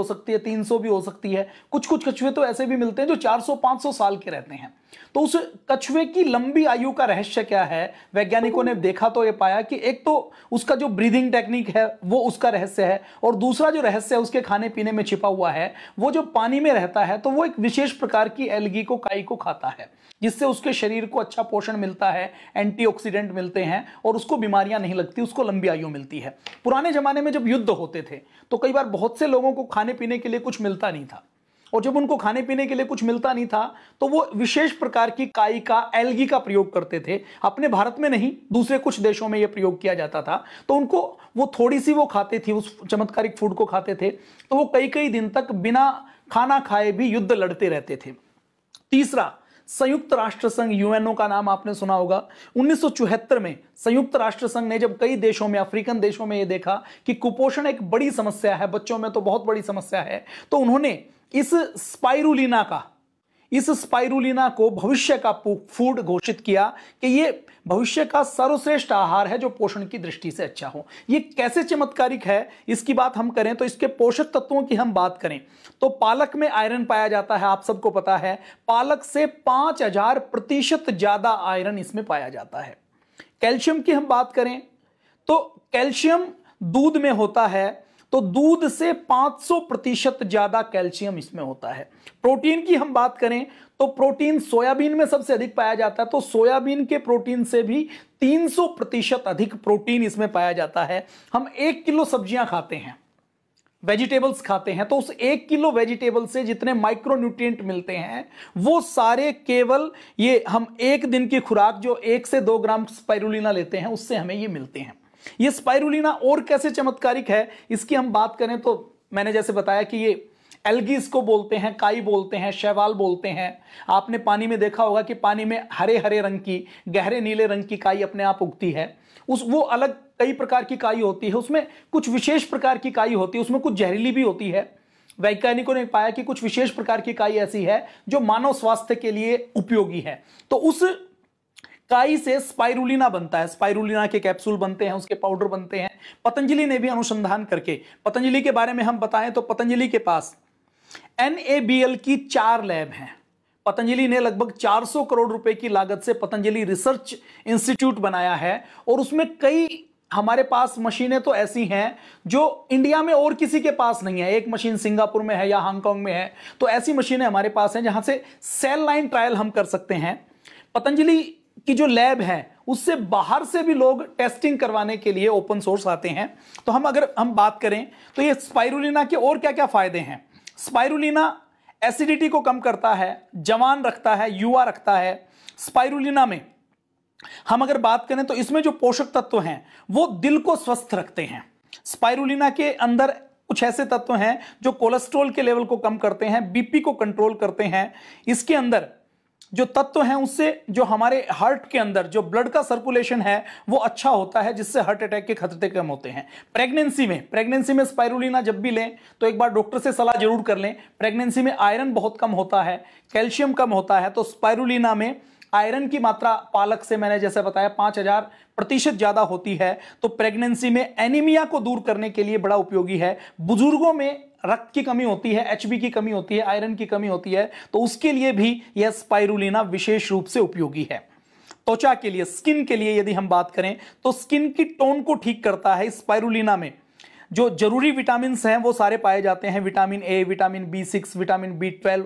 सकती है, 300 भी हो सकती है। कुछ कुछ कछुए तो ऐसे भी मिलते हैं जो 400-500 साल के रहते हैं। तो उस कछुए की लंबी आयु का रहस्य क्या है? वैज्ञानिकों ने देखा तो ये पाया कि एक तो उसका जो ब्रीदिंग टेक्निक है वो उसका रहस्य है, और दूसरा जो रहस्य है उसके खाने पीने में छिपा हुआ है। वो जो पानी में रहता है तो वो एक विशेष प्रकार की एल्गी को, काई को खाता है, जिससे उसके शरीर को अच्छा पोषण मिलता है, एंटीऑक्सीडेंट मिलते हैं और उसको बीमारियां नहीं लगती, उसको लंबी आयु मिलती है। पुराने जमाने में जब युद्ध होते थे तो कई बार बहुत से लोगों को खाने पीने के लिए कुछ मिलता नहीं था, और जब उनको खाने पीने के लिए कुछ मिलता नहीं था तो वो विशेष प्रकार की काई का, एल्गी का प्रयोग करते थे। अपने भारत में नहीं, दूसरे कुछ देशों में यह प्रयोग किया जाता था। तो उनको वो थोड़ी सी वो खाते थे, उस चमत्कारिक फूड को खाते थे, तो वो कई कई दिन तक बिना खाना खाए भी युद्ध लड़ते रहते थे। तीसरा, संयुक्त राष्ट्र संघ, यूएनओ का नाम आपने सुना होगा। 1974 में संयुक्त राष्ट्र संघ ने जब कई देशों में, अफ्रीकन देशों में यह देखा कि कुपोषण एक बड़ी समस्या है, बच्चों में तो बहुत बड़ी समस्या है, तो उन्होंने इस स्पाइरुलिना को भविष्य का फूड घोषित किया कि ये भविष्य का सर्वश्रेष्ठ आहार है जो पोषण की दृष्टि से अच्छा हो। ये कैसे चमत्कारिक है, इसकी बात हम करें तो इसके पोषक तत्वों की हम बात करें तो पालक में आयरन पाया जाता है। आप सबको पता है, पालक से 5000% ज्यादा आयरन इसमें पाया जाता है। कैल्शियम की हम बात करें तो कैल्शियम दूध में होता है, तो दूध से 500% ज्यादा कैल्शियम इसमें होता है। प्रोटीन की हम बात करें तो प्रोटीन सोयाबीन में सबसे अधिक पाया जाता है, तो सोयाबीन के प्रोटीन से भी 300% अधिक प्रोटीन इसमें पाया जाता है। हम 1 किलो सब्जियां खाते हैं, वेजिटेबल्स खाते हैं, तो उस 1 किलो वेजिटेबल से जितने माइक्रोन्यूट्रिएंट मिलते हैं वो सारे केवल ये हम एक दिन की खुराक जो 1 से 2 ग्राम स्पाइरुलिना लेते हैं उससे हमें ये मिलते हैं। ये स्पाइरुलिना और कैसे चमत्कारिक है इसकी हम बात करें तो मैंने जैसे बताया कि ये एल्गी इसको बोलते हैं, काई बोलते हैं, शैवाल बोलते हैं। आपने पानी में देखा होगा कि पानी में हरे हरे रंग की, गहरे नीले रंग की काई अपने आप उगती है। वो अलग कई प्रकार की काई होती है, उसमें कुछ विशेष प्रकार की काई होती है, उसमें कुछ जहरीली भी होती है। वैज्ञानिकों ने पाया कि कुछ विशेष प्रकार की काई ऐसी है जो मानव स्वास्थ्य के लिए उपयोगी है। तो उस काई से स्पाइरुलिना बनता है, स्पाइरुलिना के कैप्सूल बनते हैं, उसके पाउडर बनते हैं। पतंजलि ने भी अनुसंधान करके, पतंजलि के बारे में हम बताएं तो पतंजलि के पास NABL की 4 लैब हैं। पतंजलि ने लगभग 400 करोड़ रुपए की लागत से पतंजलि रिसर्च इंस्टीट्यूट बनाया है, और उसमें कई हमारे पास मशीनें तो ऐसी हैं जो इंडिया में और किसी के पास नहीं है। एक मशीन सिंगापुर में है या हांगकांग में है, तो ऐसी मशीनें हमारे पास हैं जहां से सेल लाइन ट्रायल हम कर सकते हैं। पतंजलि की जो लैब है उससे बाहर से भी लोग टेस्टिंग करवाने के लिए ओपन सोर्स आते हैं। तो अगर हम बात करें तो ये स्पाइरुलिना के और क्या क्या फायदे हैं। स्पाइरुलिना एसिडिटी को कम करता है, जवान रखता है, युवा रखता है। स्पाइरुलिना में हम अगर बात करें तो इसमें जो पोषक तत्व हैं वो दिल को स्वस्थ रखते हैं। स्पाइरुलिना के अंदर कुछ ऐसे तत्व हैं जो कोलेस्ट्रॉल के लेवल को कम करते हैं, बीपी को कंट्रोल करते हैं। इसके अंदर जो तत्व हैं उससे जो हमारे हार्ट के अंदर जो ब्लड का सर्कुलेशन है वो अच्छा होता है, जिससे हार्ट अटैक के खतरे कम होते हैं। प्रेगनेंसी में स्पाइरुलिना जब भी लें तो एक बार डॉक्टर से सलाह जरूर कर लें। प्रेगनेंसी में आयरन बहुत कम होता है, कैल्शियम कम होता है, तो स्पाइरुलिना में आयरन की मात्रा पालक से मैंने जैसे बताया 5000% ज्यादा होती है। तो प्रेगनेंसी में एनीमिया को दूर करने के लिए बड़ा उपयोगी है। बुजुर्गों में रक्त की कमी होती है, HB की कमी होती है, आयरन की कमी होती है, तो उसके लिए भी यह स्पाइरुलिना विशेष रूप से उपयोगी है। त्वचा के लिए, स्किन के लिए यदि हम बात करें तो स्किन की टोन को ठीक करता है। स्पाइरुलिना में जो जरूरी विटामिन हैं वो सारे पाए जाते हैं। Vitamin A, vitamin B6, vitamin B12,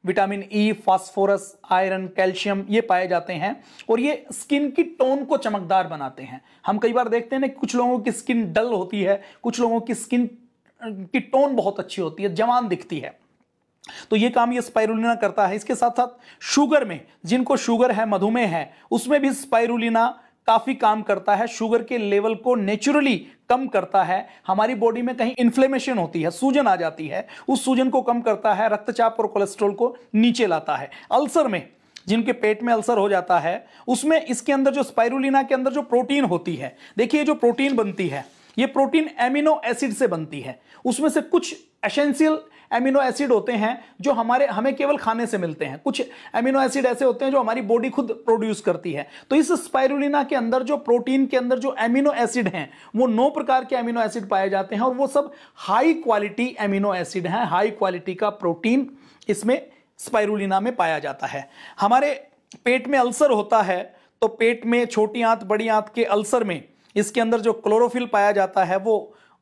vitamin E, phosphorus, iron, calcium, ये पाए जाते हैं, और ये स्किन की टोन को चमकदार बनाते हैं। हम कई बार देखते हैं ना, कुछ लोगों की स्किन डल होती है, कुछ लोगों की स्किन की टोन बहुत अच्छी होती है, जवान दिखती है, तो ये काम ये स्पाइरुलिना करता है। इसके साथ साथ शुगर में, जिनको शुगर है, मधुमेह है, उसमें भी स्पाइरुलिना काफी काम करता है। शुगर के लेवल को नेचुरली कम करता है। हमारी बॉडी में कहीं इन्फ्लेमेशन होती है, सूजन आ जाती है, उस सूजन को कम करता है, रक्तचाप और कोलेस्ट्रॉल को नीचे लाता है। अल्सर में, जिनके पेट में अल्सर हो जाता है, उसमें इसके अंदर जो स्पाइरुलिना के अंदर जो प्रोटीन होती है, देखिए जो प्रोटीन बनती है, ये प्रोटीन एमिनो एसिड से बनती है। उसमें से कुछ एसेंशियल एमिनो एसिड होते हैं जो हमें केवल खाने से मिलते हैं। कुछ एमिनो एसिड ऐसे होते हैं जो हमारी बॉडी खुद प्रोड्यूस करती है। तो इस स्पाइरुलिना के अंदर जो प्रोटीन के अंदर जो एमिनो एसिड हैं वो 9 प्रकार के एमिनो एसिड पाए जाते हैं और वो सब हाई क्वालिटी एमिनो एसिड हैं। हाई क्वालिटी का प्रोटीन इसमें स्पाइरुलिना में पाया जाता है। हमारे पेट में अल्सर होता है तो पेट में छोटी आंत बड़ी आंत के अल्सर में इसके अंदर जो क्लोरोफिल पाया जाता है वो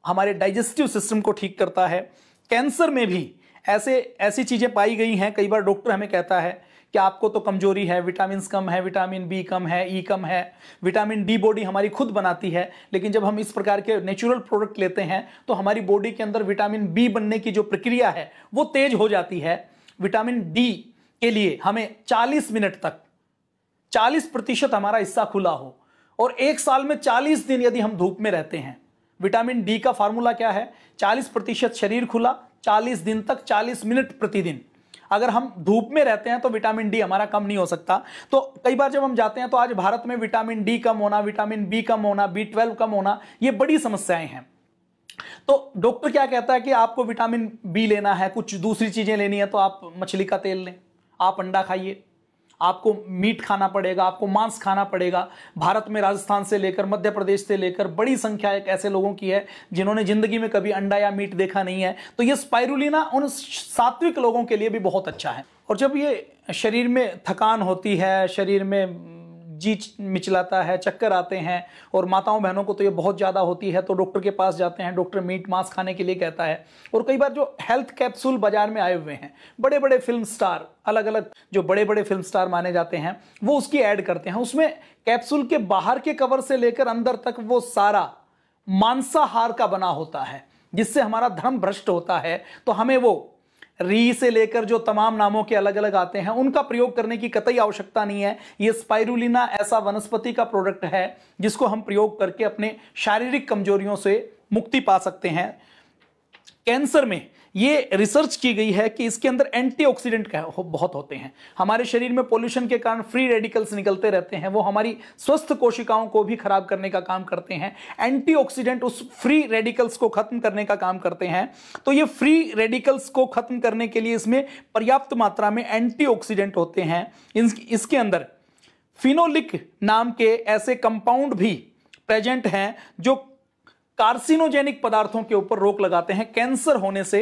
हमारे डाइजेस्टिव सिस्टम को ठीक करता है। कैंसर में भी ऐसी चीजें पाई गई हैं। कई बार डॉक्टर हमें कहता है कि आपको तो कमजोरी है, विटामिन कम है, विटामिन बी कम है, ई कम है, विटामिन डी बॉडी हमारी खुद बनाती है, लेकिन जब हम इस प्रकार के नेचुरल प्रोडक्ट लेते हैं तो हमारी बॉडी के अंदर विटामिन बी बनने की जो प्रक्रिया है वो तेज हो जाती है। विटामिन डी के लिए हमें 40 मिनट तक 40% हमारा हिस्सा खुला हो और 1 साल में 40 दिन यदि हम धूप में रहते हैं। विटामिन डी का फार्मूला क्या है? 40% शरीर खुला, 40 दिन तक 40 मिनट प्रतिदिन। अगर हम धूप में रहते हैं तो विटामिन डी हमारा कम नहीं हो सकता। तो कई बार जब हम जाते हैं तो आज भारत में विटामिन डी कम होना, विटामिन बी कम होना, B12 कम होना, ये बड़ी समस्याएं हैं। तो डॉक्टर क्या कहता है कि आपको विटामिन बी लेना है, कुछ दूसरी चीजें लेनी है तो आप मछली का तेल लें, आप अंडा खाइए, आपको मीट खाना पड़ेगा, आपको मांस खाना पड़ेगा। भारत में राजस्थान से लेकर मध्य प्रदेश से लेकर बड़ी संख्या एक ऐसे लोगों की है जिन्होंने जिंदगी में कभी अंडा या मीट देखा नहीं है। तो ये स्पाइरुलिना उन सात्विक लोगों के लिए भी बहुत अच्छा है। और जब ये शरीर में थकान होती है, शरीर में जी मिचलाता है, चक्कर आते हैं, और माताओं बहनों को तो ये बहुत ज़्यादा होती है तो डॉक्टर के पास जाते हैं, डॉक्टर मीट मांस खाने के लिए कहता है। और कई बार जो हेल्थ कैप्सूल बाजार में आए हुए हैं, बड़े बड़े फिल्म स्टार, अलग अलग जो बड़े बड़े फिल्म स्टार माने जाते हैं, वो उसकी ऐड करते हैं। उसमें कैप्सूल के बाहर के कवर से लेकर अंदर तक वो सारा मांसाहार का बना होता है, जिससे हमारा धर्म भ्रष्ट होता है। तो हमें वो री से लेकर जो तमाम नामों के अलग अलग आते हैं उनका प्रयोग करने की कतई आवश्यकता नहीं है। ये स्पाइरुलिना ऐसा वनस्पति का प्रोडक्ट है जिसको हम प्रयोग करके अपने शारीरिक कमजोरियों से मुक्ति पा सकते हैं। कैंसर में ये रिसर्च की गई है कि इसके अंदर एंटीऑक्सीडेंट बहुत होते हैं। हमारे शरीर में पोल्यूशन के कारण फ्री रेडिकल्स निकलते रहते हैं, वो हमारी स्वस्थ कोशिकाओं को भी खराब करने का काम करते हैं। एंटीऑक्सीडेंट उस फ्री रेडिकल्स को खत्म करने का काम करते हैं। तो ये फ्री रेडिकल्स को खत्म करने के लिए इसमें पर्याप्त मात्रा में एंटीऑक्सीडेंट होते हैं। इसके अंदर फिनोलिक नाम के ऐसे कंपाउंड भी प्रेजेंट हैं जो कार्सिनोजेनिक पदार्थों के ऊपर रोक लगाते हैं, कैंसर होने से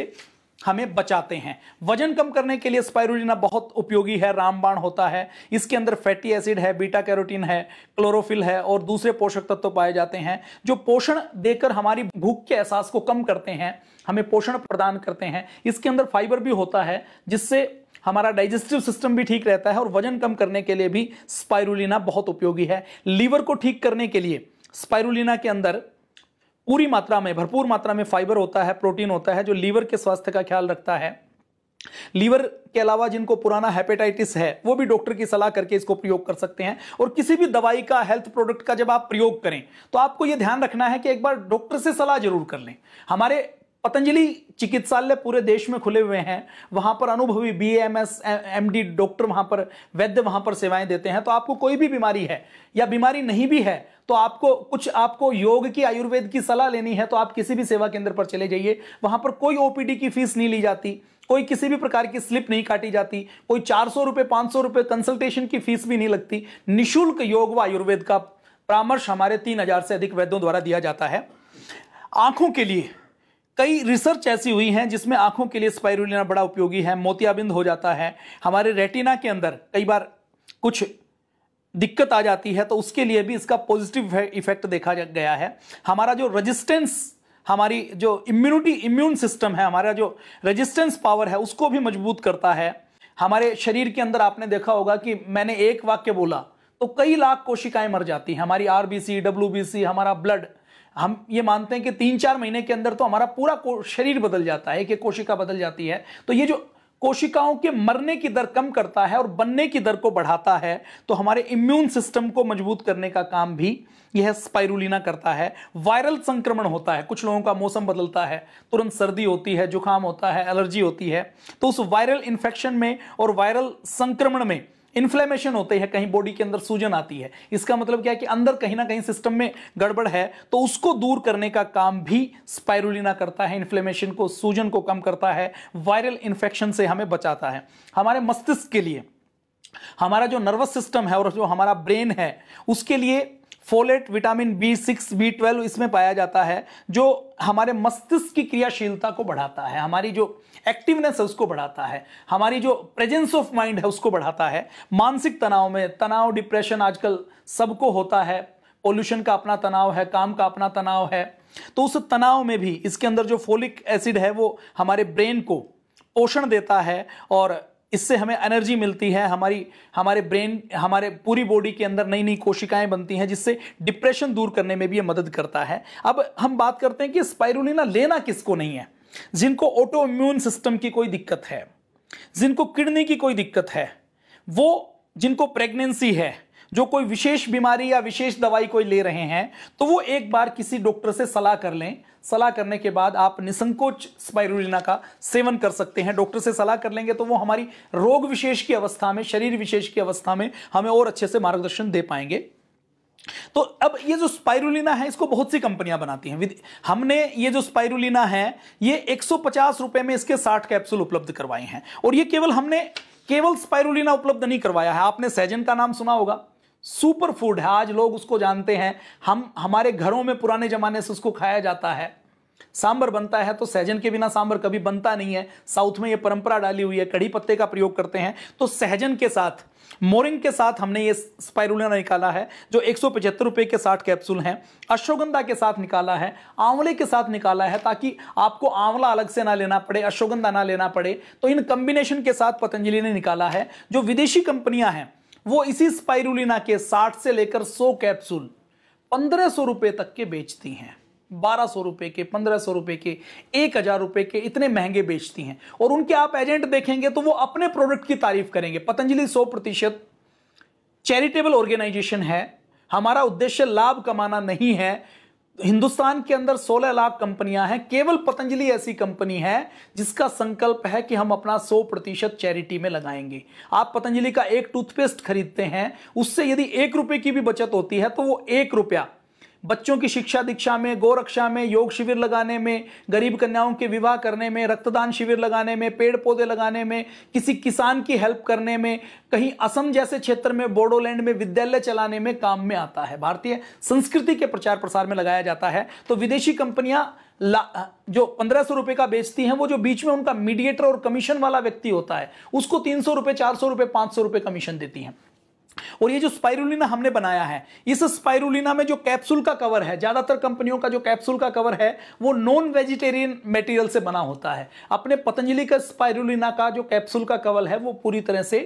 हमें बचाते हैं। वजन कम करने के लिए स्पाइरुलिना बहुत उपयोगी है, रामबाण होता है। इसके अंदर फैटी एसिड है, बीटा कैरोटीन है, क्लोरोफिल है और दूसरे पोषक तत्व पाए जाते हैं जो पोषण देकर हमारी भूख के एहसास को कम करते हैं, हमें पोषण प्रदान करते हैं। इसके अंदर फाइबर भी होता है जिससे हमारा डाइजेस्टिव सिस्टम भी ठीक रहता है और वजन कम करने के लिए भी स्पाइरुलिना बहुत उपयोगी है। लीवर को ठीक करने के लिए स्पाइरुलिना के अंदर पूरी मात्रा में, भरपूर मात्रा में फाइबर होता है, प्रोटीन होता है जो लीवर के स्वास्थ्य का ख्याल रखता है। लीवर के अलावा जिनको पुराना हेपेटाइटिस है वो भी डॉक्टर की सलाह करके इसको प्रयोग कर सकते हैं। और किसी भी दवाई का, हेल्थ प्रोडक्ट का जब आप प्रयोग करें तो आपको यह ध्यान रखना है कि एक बार डॉक्टर से सलाह जरूर कर लें। हमारे पतंजलि चिकित्सालय पूरे देश में खुले हुए हैं, वहां पर अनुभवी BAMS MD डॉक्टर वहां पर, वैद्य वहां पर सेवाएं देते हैं। तो आपको कोई भी बीमारी है या बीमारी नहीं भी है तो आपको योग की, आयुर्वेद की सलाह लेनी है तो आप किसी भी सेवा केंद्र पर चले जाइए। वहां पर कोई OPD की फीस नहीं ली जाती, कोई किसी भी प्रकार की स्लिप नहीं काटी जाती, कोई 400 रुपए 500 रुपए कंसल्टेशन की फीस भी नहीं लगती। निःशुल्क योग व आयुर्वेद का परामर्श हमारे 3000 से अधिक वैद्यों द्वारा दिया जाता है। आंखों के लिए कई रिसर्च ऐसी हुई हैं जिसमें आंखों के लिए स्पाइरुलिना बड़ा उपयोगी है। मोतियाबिंद हो जाता है, हमारे रेटिना के अंदर कई बार कुछ दिक्कत आ जाती है तो उसके लिए भी इसका पॉजिटिव इफेक्ट देखा गया है। हमारा जो रेजिस्टेंस, हमारी जो इम्यून सिस्टम है, हमारा जो रेजिस्टेंस पावर है उसको भी मजबूत करता है। हमारे शरीर के अंदर आपने देखा होगा कि मैंने एक वाक्य बोला तो कई लाख कोशिकाएं मर जाती हैं। हमारी RBC, WBC, हमारा ब्लड, हम ये मानते हैं कि 3-4 महीने के अंदर तो हमारा पूरा शरीर बदल जाता है, एक कोशिका बदल जाती है। तो ये जो कोशिकाओं के मरने की दर कम करता है और बनने की दर को बढ़ाता है, तो हमारे इम्यून सिस्टम को मजबूत करने का काम भी यह स्पाइरुलिना करता है। वायरल संक्रमण होता है, कुछ लोगों का मौसम बदलता है, तुरंत सर्दी होती है, जुकाम होता है, एलर्जी होती है, तो उस वायरल इन्फेक्शन में और वायरल संक्रमण में इन्फ्लेमेशन होते हैं, कहीं बॉडी के अंदर सूजन आती है, इसका मतलब क्या है कि अंदर कहीं ना कहीं सिस्टम में गड़बड़ है, तो उसको दूर करने का काम भी स्पाइरुलिना करता है। इन्फ्लेमेशन को, सूजन को कम करता है, वायरल इन्फेक्शन से हमें बचाता है। हमारे मस्तिष्क के लिए, हमारा जो नर्वस सिस्टम है और जो हमारा ब्रेन है, उसके लिए फोलेट, विटामिन B6, B12 इसमें पाया जाता है, जो हमारे मस्तिष्क की क्रियाशीलता को बढ़ाता है, हमारी जो एक्टिवनेस है उसको बढ़ाता है, हमारी जो प्रेजेंस ऑफ माइंड है उसको बढ़ाता है। मानसिक तनाव में, तनाव, डिप्रेशन आजकल सबको होता है, पोल्यूशन का अपना तनाव है, काम का अपना तनाव है, तो उस तनाव में भी इसके अंदर जो फोलिक एसिड है वो हमारे ब्रेन को पोषण देता है और इससे हमें एनर्जी मिलती है। हमारे ब्रेन, हमारे पूरी बॉडी के अंदर नई नई कोशिकाएं बनती हैं, जिससे डिप्रेशन दूर करने में भी ये मदद करता है। अब हम बात करते हैं कि स्पाइरुलिना लेना किसको नहीं है। जिनको ऑटो इम्यून सिस्टम की कोई दिक्कत है, जिनको किडनी की कोई दिक्कत है, वो जिनको प्रेगनेंसी है, जो कोई विशेष बीमारी या विशेष दवाई कोई ले रहे हैं, तो वो एक बार किसी डॉक्टर से सलाह कर लें। सलाह करने के बाद आप निसंकोच स्पाइरुलिना का सेवन कर सकते हैं। डॉक्टर से सलाह कर लेंगे तो वो हमारी रोग विशेष की अवस्था में, शरीर विशेष की अवस्था में हमें और अच्छे से मार्गदर्शन दे पाएंगे। तो अब ये जो स्पाइरुलिना है, इसको बहुत सी कंपनियां बनाती हैं। हमने ये जो स्पाइरुलिना है, ये 150 रुपए में इसके 60 कैप्सूल उपलब्ध करवाए हैं। और ये हमने केवल स्पाइरुलिना उपलब्ध नहीं करवाया है। आपने सहजन का नाम सुना होगा, सुपर फूड है, आज लोग उसको जानते हैं। हमारे घरों में पुराने जमाने से उसको खाया जाता है। सांबर बनता है तो सहजन के बिना सांबर कभी बनता नहीं है। साउथ में ये परंपरा डाली हुई है, कड़ी पत्ते का प्रयोग करते हैं। तो सहजन के साथ, मोरिंग के साथ हमने ये स्पाइरुलिना निकाला है, जो 175 रुपए के 60 कैप्सूल हैं। अश्वगंधा के साथ निकाला है, आंवले के साथ निकाला है, ताकि आपको आंवला अलग से ना लेना पड़े, अश्वगंधा ना लेना पड़े। तो इन कॉम्बिनेशन के साथ पतंजलि ने निकाला है। जो विदेशी कंपनियां हैं वो इसी स्पाइरुलिना के 60 से लेकर 100 कैप्सूल 1500 रुपए तक के बेचती हैं। 1200 रुपए के, 1500 रुपए के, 1000 रुपए के, इतने महंगे बेचती हैं। और उनके आप एजेंट देखेंगे तो वो अपने प्रोडक्ट की तारीफ करेंगे। पतंजलि 100% चैरिटेबल ऑर्गेनाइजेशन है। हमारा उद्देश्य लाभ कमाना नहीं है। हिंदुस्तान के अंदर 16 लाख कंपनियां हैं, केवल पतंजलि ऐसी कंपनी है जिसका संकल्प है कि हम अपना 100% चैरिटी में लगाएंगे। आप पतंजलि का एक टूथपेस्ट खरीदते हैं, उससे यदि 1 रुपए की भी बचत होती है तो वो 1 रुपया बच्चों की शिक्षा दीक्षा में, गोरक्षा में, योग शिविर लगाने में, गरीब कन्याओं के विवाह करने में, रक्तदान शिविर लगाने में, पेड़ पौधे लगाने में, किसी किसान की हेल्प करने में, कहीं असम जैसे क्षेत्र में, बोडोलैंड में विद्यालय चलाने में काम में आता है। भारतीय संस्कृति के प्रचार प्रसार में लगाया जाता है। तो विदेशी कंपनियां जो 1500 रुपए का बेचती हैं, वो जो बीच में उनका मीडिएटर और कमीशन वाला व्यक्ति होता है, उसको 300 रुपए, 400 रुपए, 500 रुपए कमीशन देती हैं। और ये जो स्पाइरुलिना हमने बनाया है, इस स्पाइरुलिना में जो कैप्सूल का कवर है, ज्यादातर कंपनियों का जो कैप्सूल का कवर है वो नॉन वेजिटेरियन मटेरियल से बना होता है। अपने पतंजलि का स्पाइरुलिना का जो कैप्सूल का कवर है वो पूरी तरह से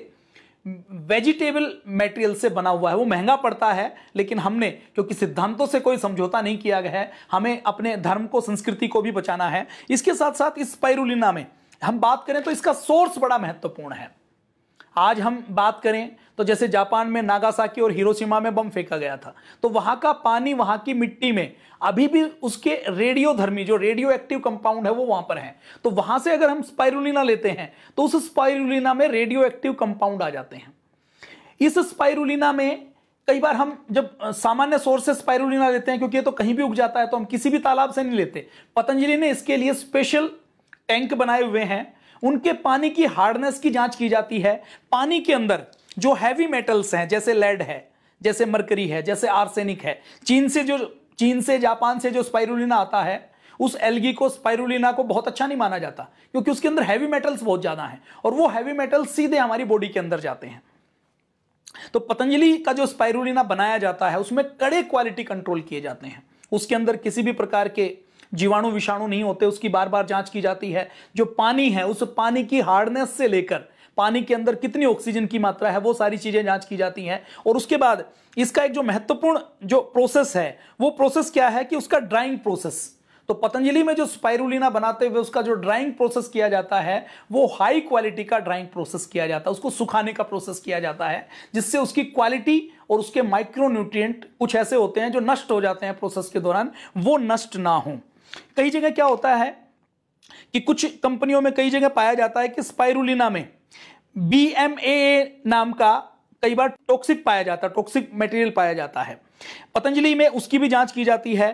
वेजिटेबल मटेरियल से बना हुआ है। वो महंगा पड़ता है, लेकिन हमने, क्योंकि सिद्धांतों से कोई समझौता नहीं किया गया है, हमें अपने धर्म को, संस्कृति को भी बचाना है। इसके साथ साथ इस स्पाइरुलिना में हम बात करें तो इसका सोर्स बड़ा महत्वपूर्ण है। आज हम बात करें तो जैसे जापान में नागासाकी और हिरोशिमा में बम फेंका गया था, तो वहां का पानी, वहां की मिट्टी में अभी भी उसके रेडियोधर्मी, जो रेडियो एक्टिव कंपाउंड है, वो वहां पर है। तो वहां से अगर हम स्पाइरुलिना लेते हैं तो उस स्पाइरुलिना में रेडियो एक्टिव कंपाउंड आ जाते हैं। इस स्पाइरुलिना में कई बार हम जब सामान्य सोर्स से स्पाइरुलिना लेते हैं, क्योंकि ये तो कहीं भी उग जाता है, तो हम किसी भी तालाब से नहीं लेते। पतंजलि ने इसके लिए स्पेशल टैंक बनाए हुए हैं। उनके पानी की हार्डनेस की जांच की जाती है। पानी के अंदर जो हैवी मेटल्स हैं, जैसे लेड है, जैसे मरकरी है, जैसे आर्सेनिक है, चीन से, जापान से जो स्पाइरुलिना आता है, उस एल्गी को, स्पाइरुलिना को बहुत अच्छा नहीं माना जाता, क्योंकि उसके अंदर हैवी मेटल्स बहुत ज्यादा हैं और वो हैवी मेटल्स सीधे हमारी बॉडी के अंदर जाते हैं। तो पतंजलि का जो स्पाइरुलिना बनाया जाता है उसमें कड़े क्वालिटी कंट्रोल किए जाते हैं। उसके अंदर किसी भी प्रकार के जीवाणु, विषाणु नहीं होते। उसकी बार बार जांच की जाती है। जो पानी है, उस पानी की हार्डनेस से लेकर पानी के अंदर कितनी ऑक्सीजन की मात्रा है, वो सारी चीजें जांच की जाती हैं। और उसके बाद इसका एक जो महत्वपूर्ण जो प्रोसेस है, वो प्रोसेस क्या है कि उसका ड्राइंग प्रोसेस। तो पतंजलि में जो स्पाइरुलिना बनाते हुए उसका जो ड्राइंग प्रोसेस किया जाता है, वो हाई क्वालिटी का ड्राइंग प्रोसेस किया जाता है। उसको सुखाने का प्रोसेस किया जाता है, जिससे उसकी क्वालिटी और उसके माइक्रोन्यूट्रिएंट कुछ ऐसे होते हैं जो नष्ट हो जाते हैं प्रोसेस के दौरान, वो नष्ट ना हो। कई जगह क्या होता है कि कुछ कंपनियों में कई जगह पाया जाता है कि स्पाइरुलिना में BMAA नाम का कई बार टॉक्सिक पाया जाता है, टॉक्सिक मटेरियल पाया जाता है। पतंजलि में उसकी भी जांच की जाती है।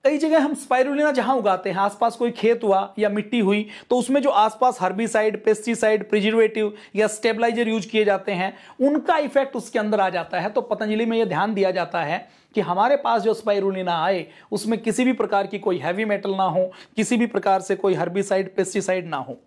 कई जगह हम स्पाइरुलिना जहां उगाते हैं, आसपास कोई खेत हुआ या मिट्टी हुई, तो उसमें जो आसपास हर्बिसाइड, पेस्टिसाइड, प्रिजर्वेटिव या स्टेबलाइजर यूज किए जाते हैं, उनका इफेक्ट उसके अंदर आ जाता है। तो पतंजलि में यह ध्यान दिया जाता है कि हमारे पास जो स्पाइरुलिना आए उसमें किसी भी प्रकार की कोई हैवी मेटल ना हो, किसी भी प्रकार से कोई हर्बिसाइड, पेस्टिसाइड ना हो।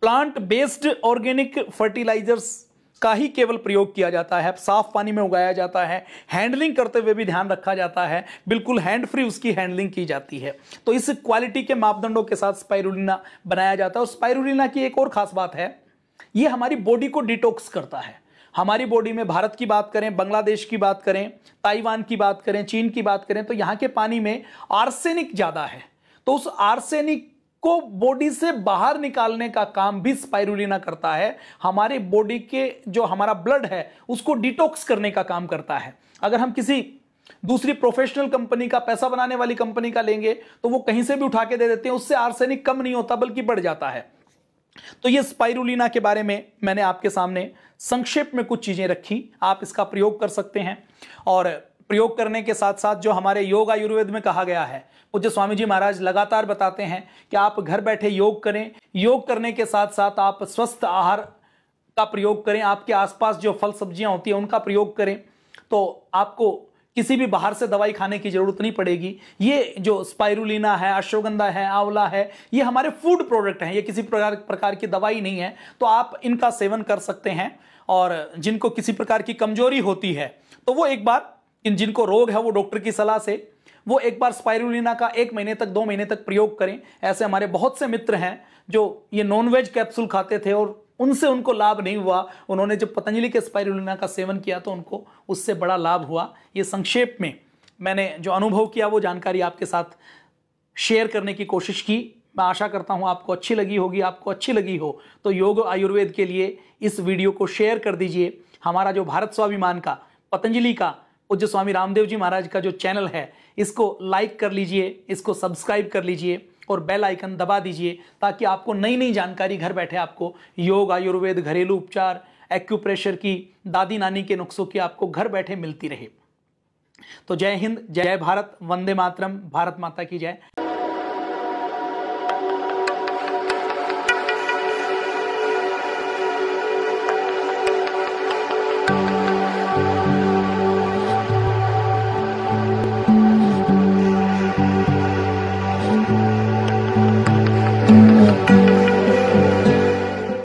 प्लांट बेस्ड ऑर्गेनिक फर्टिलाइजर्स का ही केवल प्रयोग किया जाता है, साफ पानी में उगाया जाता है, हैंडलिंग करते हुए भी ध्यान रखा जाता है, बिल्कुल हैंड फ्री उसकी हैंडलिंग की जाती है। तो इस क्वालिटी के मापदंडों के साथ स्पाइरुलिना बनाया जाता है। और स्पाइरुलिना की एक और खास बात है, ये हमारी बॉडी को डिटॉक्स करता है। हमारी बॉडी में भारत की बात करें, बांग्लादेश की बात करें, ताइवान की बात करें, चीन की बात करें, तो यहां के पानी में आर्सेनिक ज्यादा है। तो उस आर्सेनिक को बॉडी से बाहर निकालने का काम भी स्पाइरुलिना करता है। हमारे बॉडी के जो हमारा ब्लड है उसको डिटॉक्स करने का काम करता है। अगर हम किसी दूसरी प्रोफेशनल कंपनी का, पैसा बनाने वाली कंपनी का लेंगे तो वो कहीं से भी उठा के दे देते हैं, उससे आर्सेनिक कम नहीं होता बल्कि बढ़ जाता है। तो ये स्पाइरुलिना के बारे में मैंने आपके सामने संक्षेप में कुछ चीजें रखी। आप इसका प्रयोग कर सकते हैं। और प्रयोग करने के साथ साथ जो हमारे योग आयुर्वेद में कहा गया है, पूज्य स्वामी जी महाराज लगातार बताते हैं कि आप घर बैठे योग करें। योग करने के साथ साथ आप स्वस्थ आहार का प्रयोग करें, आपके आसपास जो फल सब्जियां होती हैं उनका प्रयोग करें, तो आपको किसी भी बाहर से दवाई खाने की जरूरत नहीं पड़ेगी। ये जो स्पाइरुलिना है, अश्वगंधा है, आंवला है, ये हमारे फूड प्रोडक्ट हैं, ये किसी प्रकार की दवाई नहीं है। तो आप इनका सेवन कर सकते हैं। और जिनको किसी प्रकार की कमजोरी होती है तो वो एक बार, जिनको रोग है वो डॉक्टर की सलाह से वो एक बार स्पाइरुलिना का 1 महीने तक, 2 महीने तक प्रयोग करें। ऐसे हमारे बहुत से मित्र हैं जो ये नॉनवेज कैप्सूल खाते थे और उनसे उनको लाभ नहीं हुआ। उन्होंने जब पतंजलि के स्पाइरुलिना का सेवन किया तो उनको उससे बड़ा लाभ हुआ। ये संक्षेप में मैंने जो अनुभव किया वो जानकारी आपके साथ शेयर करने की कोशिश की। मैं आशा करता हूं आपको अच्छी लगी होगी। आपको अच्छी लगी हो तो योग आयुर्वेद के लिए इस वीडियो को शेयर कर दीजिए। हमारा जो भारत स्वाभिमान का, पतंजलि का, पूज्य स्वामी रामदेव जी महाराज का जो चैनल है, इसको लाइक कर लीजिए, इसको सब्सक्राइब कर लीजिए और बेल आइकन दबा दीजिए, ताकि आपको नई नई जानकारी घर बैठे आपको योग, आयुर्वेद, घरेलू उपचार, एक्यूप्रेशर की, दादी नानी के नुस्खों की आपको घर बैठे मिलती रहे। तो जय हिंद, जय भारत, वंदे मातरम, भारत माता की जय।